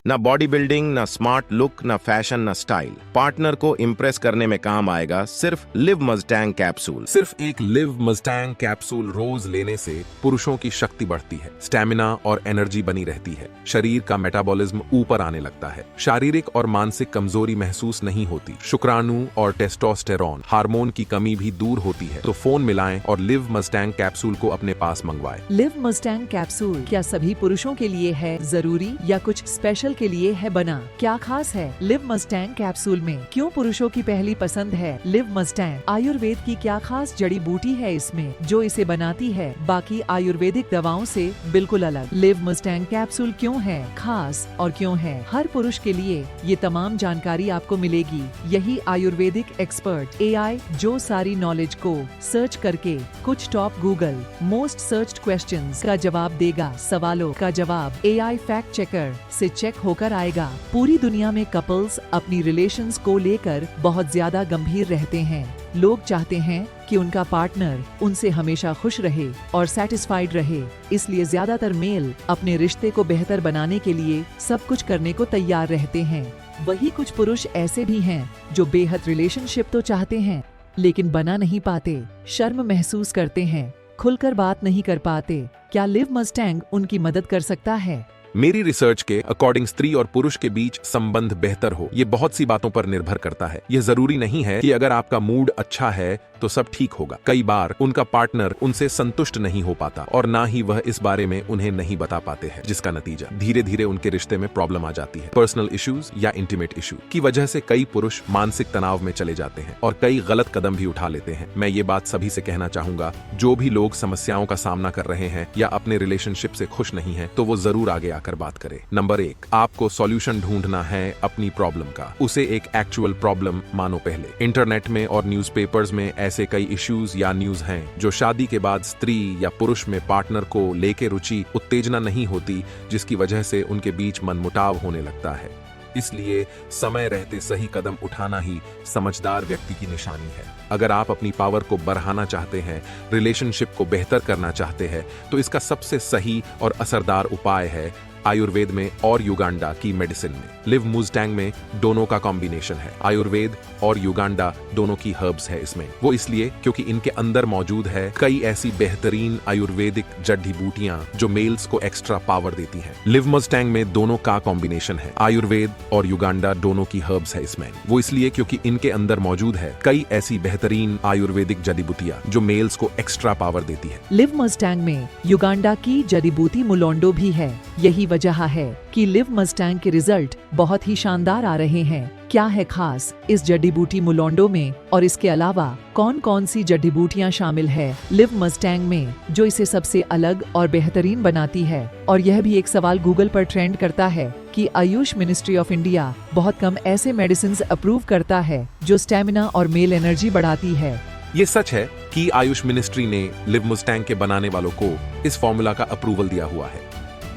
ना body building, ना smart look, ना फैशन, ना स्टाइल। पार्टनर को इम्प्रेस करने में काम आएगा सिर्फ लिव मस्टैंग कैप्सूल। सिर्फ एक लिव मस्टैंग कैप्सूल रोज लेने से पुरुषों की शक्ति बढ़ती है, स्टेमिना और एनर्जी बनी रहती है, शरीर का मेटाबॉलिज्म ऊपर आने लगता है, शारीरिक और मानसिक कमजोरी महसूस नहीं होती, शुक्राणु और टेस्टोस्टेरोन हार्मोन की कमी भी दूर होती है। तो फोन मिलाएं और लिव मस्टैंग कैप्सूल को अपने पास मंगवाएं। लिव मस्टैंग कैप्सूल क्या सभी पुरुषों के लिए है जरूरी या कुछ स्पेशल के लिए है बना? क्या खास है लिव मस्टैंग कैप्सूल में? क्यों पुरुषों की पहली पसंद है लिव मस्टैंग? आयुर्वेद की क्या खास जड़ी बूटी है इसमें जो इसे बनाती है बाकी आयुर्वेदिक दवाओं से बिल्कुल अलग? लिव मस्टैंग कैप्सूल क्यों है खास और क्यों है हर पुरुष के लिए? ये तमाम जानकारी आपको मिलेगी यही आयुर्वेदिक एक्सपर्ट AI जो सारी नॉलेज को सर्च करके कुछ top Google most searched questions का जवाब देगा। सवालों का जवाब AI फैक्ट चेकर से चेक होकर आएगा। पूरी दुनिया में कपल्स अपनी रिलेशंस को लेकर बहुत ज्यादा गंभीर रहते हैं। लोग चाहते हैं कि उनका पार्टनर उनसे हमेशा खुश रहे और सेटिस्फाइड रहे, इसलिए ज्यादातर मेल अपने रिश्ते को बेहतर बनाने के लिए सब कुछ करने को तैयार रहते हैं। वही कुछ पुरुष ऐसे भी हैं जो बेहद रिलेशनशिप तो चाहते हैं लेकिन बना नहीं पाते, शर्म महसूस करते हैं, खुलकर बात नहीं कर पाते। क्या लिव मस्टैंग उनकी मदद कर सकता है? मेरी रिसर्च के अकॉर्डिंग स्त्री और पुरुष के बीच संबंध बेहतर हो, ये बहुत सी बातों पर निर्भर करता है। ये जरूरी नहीं है कि अगर आपका मूड अच्छा है तो सब ठीक होगा। कई बार उनका पार्टनर उनसे संतुष्ट नहीं हो पाता और ना ही वह इस बारे में उन्हें नहीं बता पाते हैं, जिसका नतीजा धीरे धीरे उनके रिश्ते में प्रॉब्लम आ जाती है। पर्सनल इश्यूज या इंटीमेट इशू की वजह से कई पुरुष मानसिक तनाव में चले जाते हैं और कई गलत कदम भी उठा लेते हैं। मैं ये बात सभी से कहना चाहूंगा, जो भी लोग समस्याओं का सामना कर रहे हैं या अपने रिलेशनशिप से खुश नहीं है तो वो जरूर आगे आकर बात करें। नंबर 1, आपको सॉल्यूशन ढूंढना है अपनी प्रॉब्लम का। उसे एक एक्चुअल प्रॉब्लम मानो। पहले इंटरनेट में और न्यूज़पेपर्स में ऐसे कई इश्यूज या न्यूज हैं जो शादी के बाद स्त्री या पुरुष में पार्टनर को लेके रुचि उत्तेजना नहीं होती, जिसकी वजह से उनके बीच मनमुटाव होने लगता है। इसलिए समय रहते सही कदम उठाना ही समझदार व्यक्ति की निशानी है। अगर आप अपनी पावर को बढ़ाना चाहते हैं, रिलेशनशिप को बेहतर करना चाहते हैं, तो इसका सबसे सही और असरदार उपाय है आयुर्वेद में और युगांडा की मेडिसिन में। लिव मस्टैंग में दोनों का कॉम्बिनेशन है। आयुर्वेद और युगांडा दोनों की हर्ब्स है इसमें। वो इसलिए क्योंकि इनके अंदर मौजूद है कई ऐसी बेहतरीन आयुर्वेदिक जड़ी बूटियां जो मेल्स को एक्स्ट्रा पावर देती हैं। लिव मस्टैंग में दोनों का कॉम्बिनेशन है। आयुर्वेद और युगांडा दोनों की हर्ब्स है इसमें। वो इसलिए क्योंकि इनके अंदर मौजूद है कई ऐसी बेहतरीन आयुर्वेदिक जड़ी बूटियां जो मेल्स को एक्स्ट्रा पावर देती है। लिव मस्टैंग में युगांडा की जड़ी बूटी मुलोंडो भी है। यही वजह है कि लिव मस्टैंग के रिजल्ट बहुत ही शानदार आ रहे हैं। क्या है खास इस जड़ी बूटी मुलोंडो में और इसके अलावा कौन कौन सी जड़ी बूटियां शामिल है लिव मस्टैंग में जो इसे सबसे अलग और बेहतरीन बनाती है? और यह भी एक सवाल गूगल पर ट्रेंड करता है कि आयुष मिनिस्ट्री ऑफ इंडिया बहुत कम ऐसे मेडिसिन अप्रूव करता है जो स्टेमिना और मेल एनर्जी बढ़ाती है। ये सच है कि आयुष मिनिस्ट्री ने लिव मस्टैंग के बनाने वालों को इस फॉर्मूला का अप्रूवल दिया हुआ है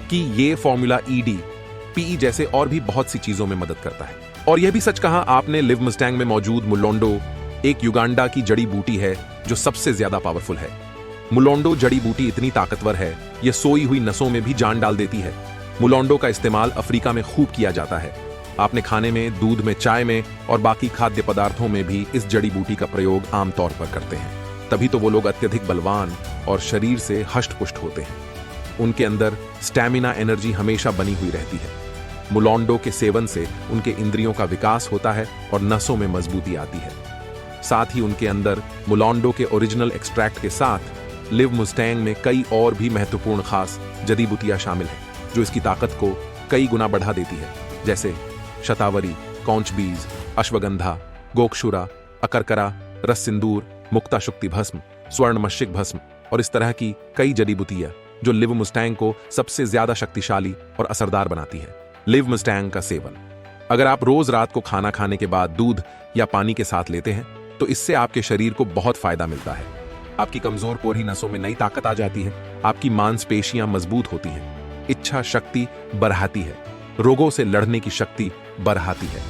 कि ये फॉर्मूला ED, PE जैसे और भी बहुत सी चीजों में मदद करता है। और यह भी सच कहा आपने, लिव मस्टैंग में मौजूद मुलोंडो एक युगांडा की जड़ी बूटी है जो सबसे ज्यादा पावरफुल है। मुलोंडो जड़ी बूटी इतनी ताकतवर है, यह सोई हुई नसों में भी जान डाल देती है। मुलोंडो का इस्तेमाल अफ्रीका में खूब किया जाता है। आपने खाने में, दूध में, चाय में और बाकी खाद्य पदार्थों में भी इस जड़ी बूटी का प्रयोग आमतौर पर करते हैं। तभी तो वो लोग अत्यधिक बलवान और शरीर से हष्ट पुष्ट होते हैं। उनके अंदर स्टैमिना एनर्जी हमेशा बनी हुई रहती है। मुलोंडो के सेवन से उनके इंद्रियों का विकास होता है और नसों में मजबूती आती है। साथ ही उनके अंदर मुलोंडो के ओरिजिनल एक्सट्रैक्ट के साथ लिव मस्टैंग में कई और भी महत्वपूर्ण खास जड़ी बूटियां शामिल हैं जो इसकी ताकत को कई गुना बढ़ा देती है, जैसे शतावरी, कौंच बीज, अश्वगंधा, गोक्षुरा, अकरकरा, रस सिंदूर, मुक्ता शुक्ति भस्म, स्वर्ण मश्यक भस्म और इस तरह की कई जड़ी बूटियां जो लिव मस्टैंग को सबसे ज्यादा शक्तिशाली और असरदार बनाती है। लिव मस्टैंग का सेवन अगर आप रोज रात को खाना खाने के बाद दूध या पानी के साथ लेते हैं तो इससे आपके शरीर को बहुत फायदा मिलता है। आपकी कमजोर पोरही नसों में नई ताकत आ जाती है, आपकी मांसपेशियां मजबूत होती हैं, इच्छा शक्ति बढ़ाती है, रोगों से लड़ने की शक्ति बढ़ाती है,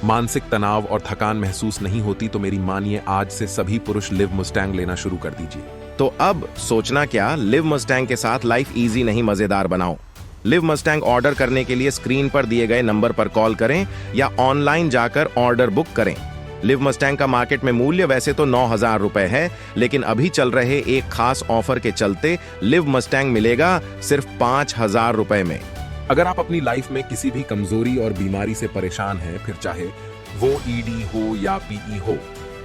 मानसिक तनाव और थकान महसूस नहीं होती। तो मेरी मानिए, आज से सभी पुरुष लिव मस्टैंग लेना शुरू कर दीजिए। तो अब सोचना क्या, लिव मस्टैंग के साथ लाइफ इजी नहीं मजेदार बनाओ। लिव मस्टैंग ऑर्डर करने के लिए स्क्रीन पर दिए गए नंबर पर कॉल करें या ऑनलाइन जाकर ऑर्डर बुक करें। लिव मस्टैंग का मार्केट में मूल्य वैसे तो 9,000 रुपए है, लेकिन अभी चल रहे एक खास ऑफर के चलते लिव मस्टैंग मिलेगा सिर्फ 5,000 रुपए में। अगर आप अपनी लाइफ में किसी भी कमजोरी और बीमारी से परेशान हैं, फिर चाहे वो ईडी हो या पीई हो,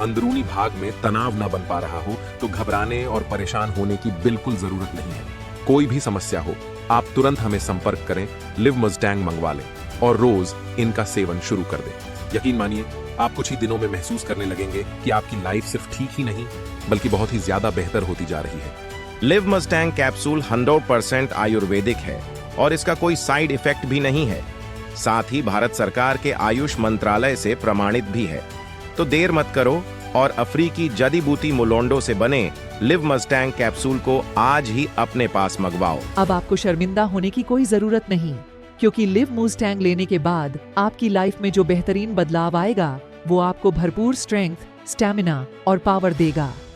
अंदरूनी भाग में तनाव ना बन पा रहा हो, तो घबराने और परेशान होने की बिल्कुल जरूरत नहीं है। कोई भी समस्या हो, आप तुरंत हमें संपर्क करें, लिव मस्टैंग मंगवा लें और रोज इनका सेवन शुरू कर दें। यकीन मानिए, आप कुछ ही दिनों में महसूस करने लगेंगे कि आपकी लाइफ सिर्फ ठीक ही नहीं बल्कि बहुत ही ज्यादा बेहतर होती जा रही है। लिव मस्टैंग कैप्सूल 100% आयुर्वेदिक है और इसका कोई साइड इफेक्ट भी नहीं है। साथ ही भारत सरकार के आयुष मंत्रालय से प्रमाणित भी है। तो देर मत करो और अफ्रीकी जड़ी बूटी मुलोंडो से बने लिव मस्टैंग कैप्सूल को आज ही अपने पास मंगवाओ। अब आपको शर्मिंदा होने की कोई जरूरत नहीं, क्योंकि लिव मस्टैंग लेने के बाद आपकी लाइफ में जो बेहतरीन बदलाव आएगा वो आपको भरपूर स्ट्रेंथ, स्टैमिना और पावर देगा।